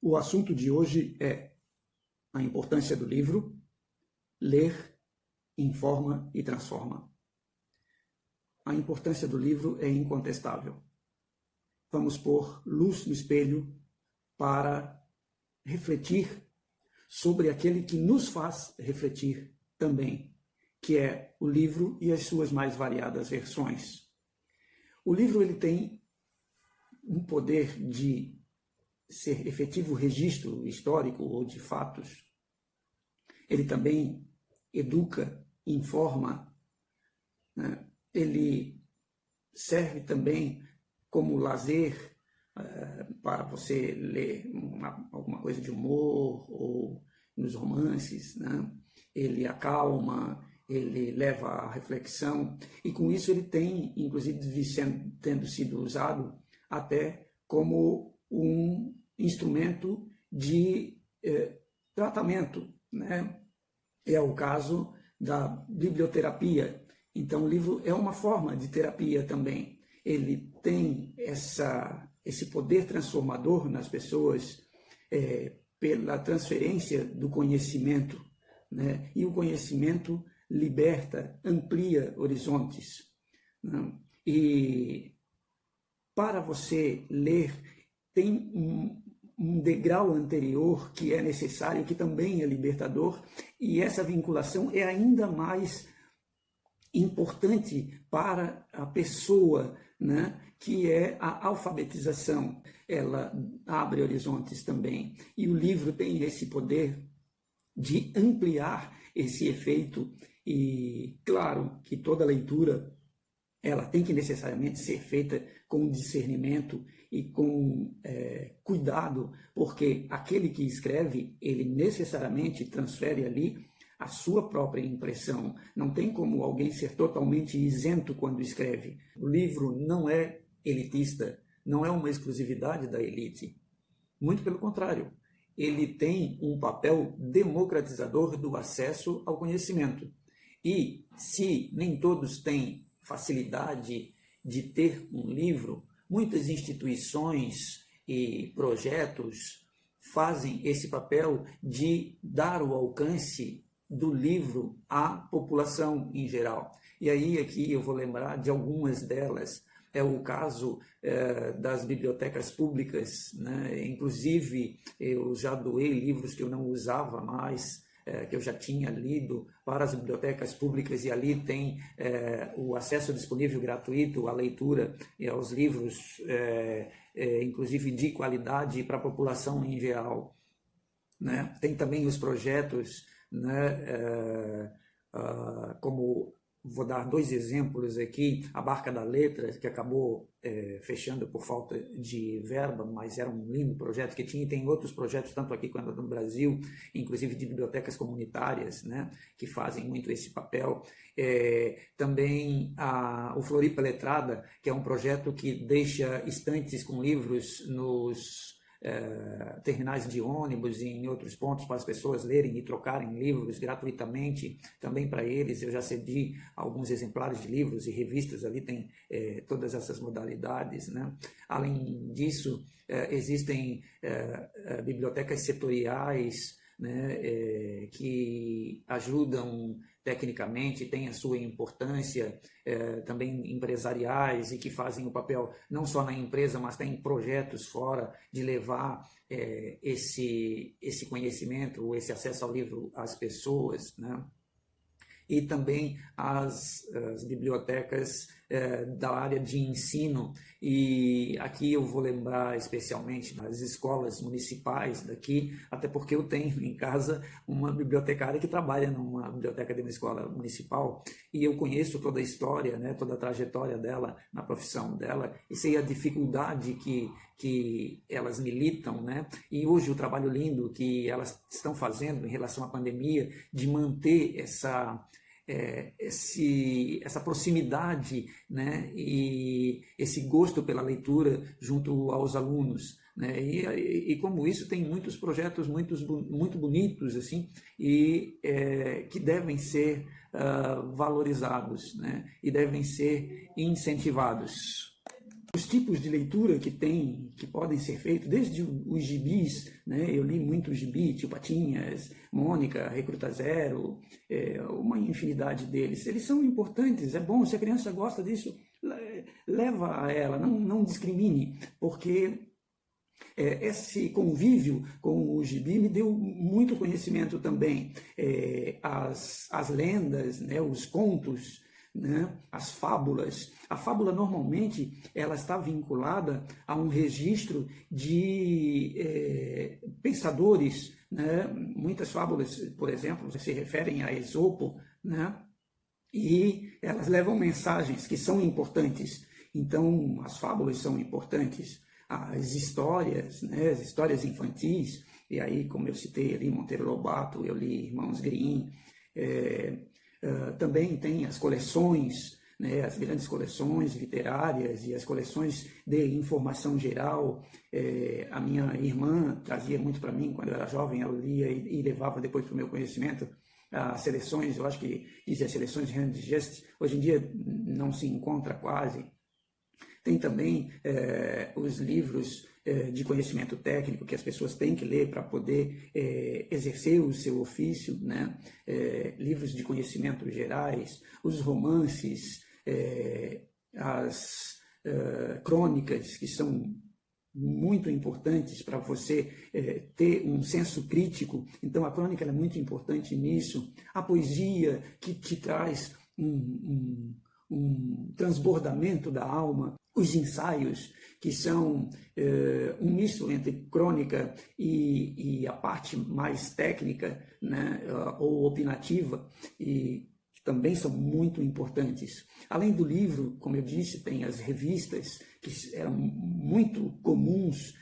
O assunto de hoje é a importância do livro. Ler, informa e transforma. A importância do livro é incontestável. Vamos pôr luz no espelho para refletir sobre aquele que nos faz refletir também, que é o livro e as suas mais variadas versões. O livro ele tem um poder de ser efetivo registro histórico ou de fatos. Ele também educa, informa, né? Ele serve também como lazer para você ler alguma coisa de humor ou nos romances, né? Ele acalma, ele leva à reflexão e com isso ele tem, inclusive, tendo sido usado até como um instrumento de tratamento, né? É o caso da biblioterapia. Então, o livro é uma forma de terapia também. Ele tem esse poder transformador nas pessoas pela transferência do conhecimento, né? E o conhecimento liberta, amplia horizontes, né? E para você ler, tem um degrau anterior que é necessário, que também é libertador, e essa vinculação é ainda mais importante para a pessoa, né, que é a alfabetização. Ela abre horizontes também, e o livro tem esse poder de ampliar esse efeito, e claro que toda leitura ela tem que necessariamente ser feita com discernimento e com cuidado, porque aquele que escreve, ele necessariamente transfere ali a sua própria impressão. Não tem como alguém ser totalmente isento quando escreve. O livro não é elitista, não é uma exclusividade da elite. Muito pelo contrário, ele tem um papel democratizador do acesso ao conhecimento. E se nem todos têm facilidade de ter um livro, muitas instituições e projetos fazem esse papel de dar o alcance do livro à população em geral. E aí aqui eu vou lembrar de algumas delas. É o caso das bibliotecas públicas, né? Inclusive eu já doei livros que eu não usava mais, que eu já tinha lido para as bibliotecas públicas, e ali tem o acesso disponível gratuito à leitura e aos livros, inclusive de qualidade para a população em geral, né? Tem também os projetos, né, como vou dar dois exemplos aqui: a Barca da Letra, que acabou fechando por falta de verba, mas era um lindo projeto que tinha, e tem outros projetos, tanto aqui quanto no Brasil, inclusive de bibliotecas comunitárias, né, que fazem muito esse papel. Também o Floripa Letrada, que é um projeto que deixa estantes com livros nos terminais de ônibus e em outros pontos para as pessoas lerem e trocarem livros gratuitamente também para eles. Eu já cedi alguns exemplares de livros e revistas, ali tem todas essas modalidades, né? Além disso, existem bibliotecas setoriais, né, que ajudam tecnicamente, têm a sua importância, também empresariais, e que fazem o papel não só na empresa, mas tem projetos fora de levar esse conhecimento, esse acesso ao livro às pessoas, né? E também as bibliotecas da área de ensino, e aqui eu vou lembrar especialmente das escolas municipais daqui, até porque eu tenho em casa uma bibliotecária que trabalha numa biblioteca de uma escola municipal, e eu conheço toda a história, né, toda a trajetória dela na profissão dela, e sei a dificuldade que elas militam, né? E hoje o trabalho lindo que elas estão fazendo em relação à pandemia, de manter essa proximidade, né, e esse gosto pela leitura junto aos alunos, né? E como isso, tem muitos projetos muito bonitos assim, e que devem ser valorizados, né, e devem ser incentivados. os tipos de leitura que podem ser feitos, desde os gibis, né? Eu li muito gibi, Tio Patinhas, Mônica, Recruta Zero, uma infinidade deles. Eles são importantes, é bom, se a criança gosta disso, leva a ela, não discrimine, porque esse convívio com o gibi me deu muito conhecimento também. As lendas, né, os contos, né, as fábulas. A fábula, normalmente, ela está vinculada a um registro de pensadores. Né? Muitas fábulas, por exemplo, se referem a Esopo, né? E elas levam mensagens que são importantes. Então, as fábulas são importantes. As histórias, né, as histórias infantis, e aí, como eu citei ali, Monteiro Lobato, eu li Irmãos Grimm, também tem as coleções, né, as grandes coleções literárias e as coleções de informação geral. A minha irmã trazia muito para mim, quando eu era jovem, ela lia e levava depois para o meu conhecimento as seleções, eu acho que dizia seleções de Henry Gest, hoje em dia não se encontra quase. Tem também os livros de conhecimento técnico que as pessoas têm que ler para poder exercer o seu ofício, né? Livros de conhecimento gerais, os romances, as crônicas, que são muito importantes para você ter um senso crítico. Então, a crônica é muito importante nisso. A poesia, que te traz um transbordamento da alma. Os ensaios, que são um misto entre crônica e a parte mais técnica, né, ou opinativa, e também são muito importantes. Além do livro, como eu disse, tem as revistas, que eram muito comuns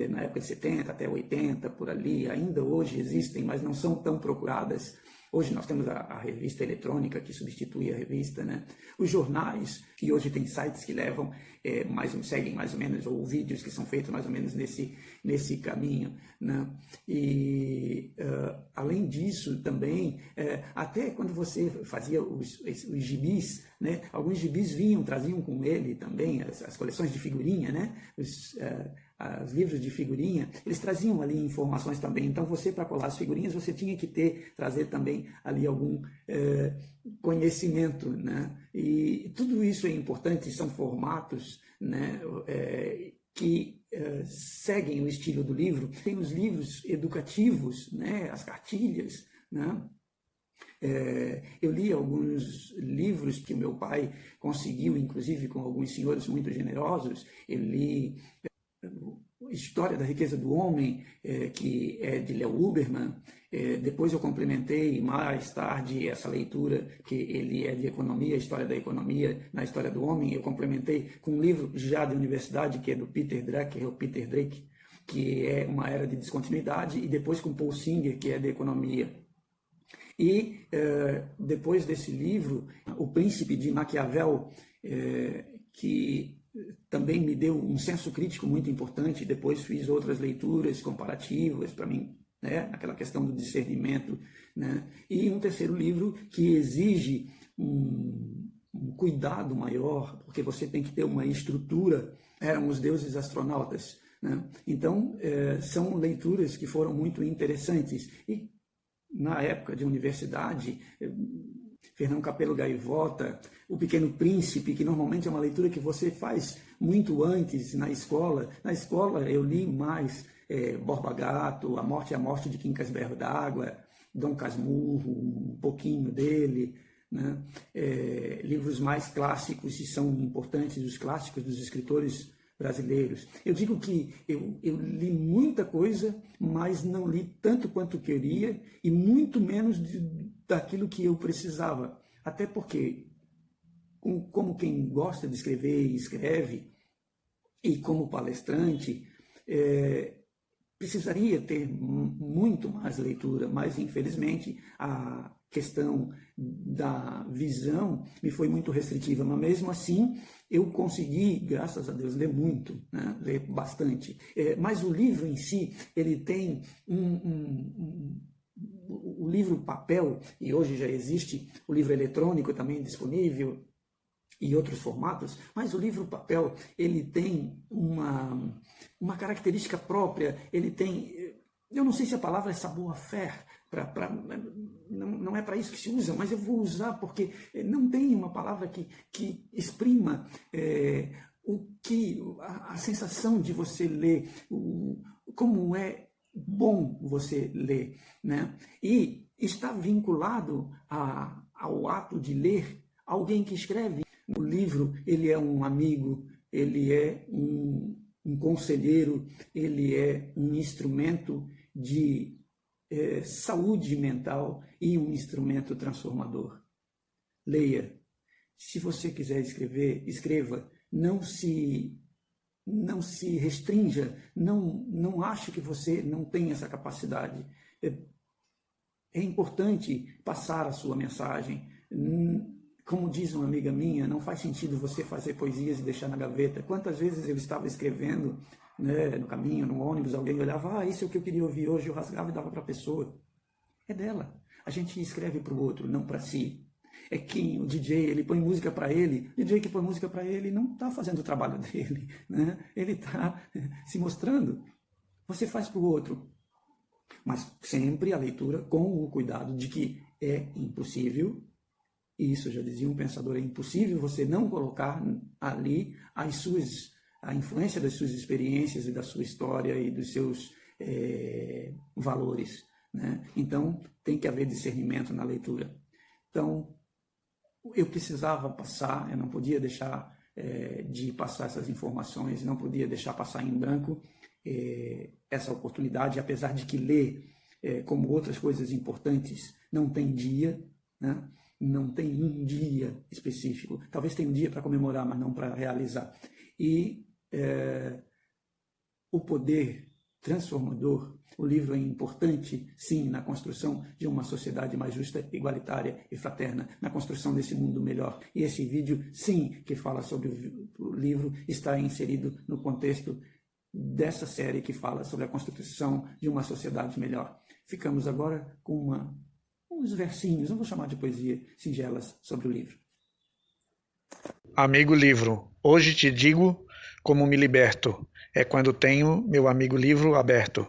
na época de 70 até 80, por ali. Ainda hoje existem, mas não são tão procuradas. Hoje nós temos a revista eletrônica, que substitui a revista, né? Os jornais, que hoje tem sites que levam, seguem mais ou menos, ou vídeos que são feitos mais ou menos nesse caminho, né? E, além disso, também, até quando você fazia os gibis, né? Alguns gibis traziam com ele também as coleções de figurinha, né? Os livros de figurinha, eles traziam ali informações também. Então, você, para colar as figurinhas, você tinha que trazer também ali algum conhecimento, né? E tudo isso é importante, são formatos, né, que seguem o estilo do livro. Tem os livros educativos, né, as cartilhas, né? Eu li alguns livros que meu pai conseguiu, inclusive com alguns senhores muito generosos. Eu li História da Riqueza do Homem, que é de Leo Huberman. Depois eu complementei mais tarde essa leitura, que ele é de economia, História da Economia na História do Homem. Eu complementei com um livro já de universidade, que é do Peter Drake, que é Uma Era de Descontinuidade, e depois com Paul Singer, que é de economia. E depois desse livro, O Príncipe de Maquiavel, que também me deu um senso crítico muito importante. Depois fiz outras leituras comparativas para mim, né, aquela questão do discernimento, né? E um terceiro livro que exige um cuidado maior, porque você tem que ter uma estrutura, eram Os Deuses Astronautas, né? Então, são leituras que foram muito interessantes. E na época de universidade, Fernão Capelo Gaivota, O Pequeno Príncipe, que normalmente é uma leitura que você faz muito antes na escola. Na escola eu li mais Borba Gato, A Morte e a Morte de Quincas Berro d'Água, Dom Casmurro, um pouquinho dele, né? Livros mais clássicos, e são importantes, os clássicos dos escritores brasileiros. Eu digo que eu li muita coisa, mas não li tanto quanto queria, e muito menos daquilo que eu precisava. Até porque, como quem gosta de escrever e escreve, e como palestrante, precisaria ter muito mais leitura, mas infelizmente a questão da visão me foi muito restritiva. Mas mesmo assim eu consegui, graças a Deus, ler muito, né? Ler bastante. Mas o livro em si, ele tem o livro papel, e hoje já existe o livro eletrônico também disponível, e outros formatos, mas o livro papel ele tem uma característica própria, ele tem, eu não sei se a palavra é savoir-faire, não é para isso que se usa, mas eu vou usar porque não tem uma palavra que exprima a sensação de você ler, como é bom você ler, né? E está vinculado ao ato de ler alguém que escreve. O livro, ele é um amigo, ele é um conselheiro, ele é um instrumento de saúde mental e um instrumento transformador. Leia. Se você quiser escrever, escreva. Não se restrinja, não ache que você não tem essa capacidade. É importante passar a sua mensagem. Como diz uma amiga minha, não faz sentido você fazer poesias e deixar na gaveta. Quantas vezes eu estava escrevendo, né, no caminho, no ônibus, alguém olhava, isso é o que eu queria ouvir hoje, eu rasgava e dava para a pessoa. É dela. A gente escreve para o outro, não para si. É quem o DJ, ele põe música para ele, o DJ que põe música para ele não está fazendo o trabalho dele, né? Ele está se mostrando. Você faz para o outro. Mas sempre a leitura com o cuidado de que é impossível. E isso já dizia um pensador, é impossível você não colocar ali a influência das suas experiências e da sua história e dos seus valores, né? Então, tem que haver discernimento na leitura. Então, eu precisava passar, eu não podia deixar de passar essas informações, não podia deixar passar em branco essa oportunidade, apesar de que ler, como outras coisas importantes, não tem dia, né? Não tem um dia específico. Talvez tenha um dia para comemorar, mas não para realizar. E o poder transformador, o livro é importante, sim, na construção de uma sociedade mais justa, igualitária e fraterna, na construção desse mundo melhor. E esse vídeo, sim, que fala sobre o livro, está inserido no contexto dessa série que fala sobre a construção de uma sociedade melhor. Ficamos agora com uns versinhos, não vou chamar de poesia, singelas sobre o livro. Amigo livro, hoje te digo como me liberto. É quando tenho meu amigo livro aberto.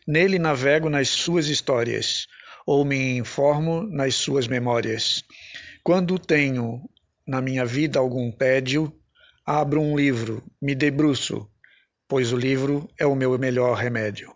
Nele navego nas suas histórias, ou me informo nas suas memórias. Quando tenho na minha vida algum tédio, abro um livro, me debruço, pois o livro é o meu melhor remédio.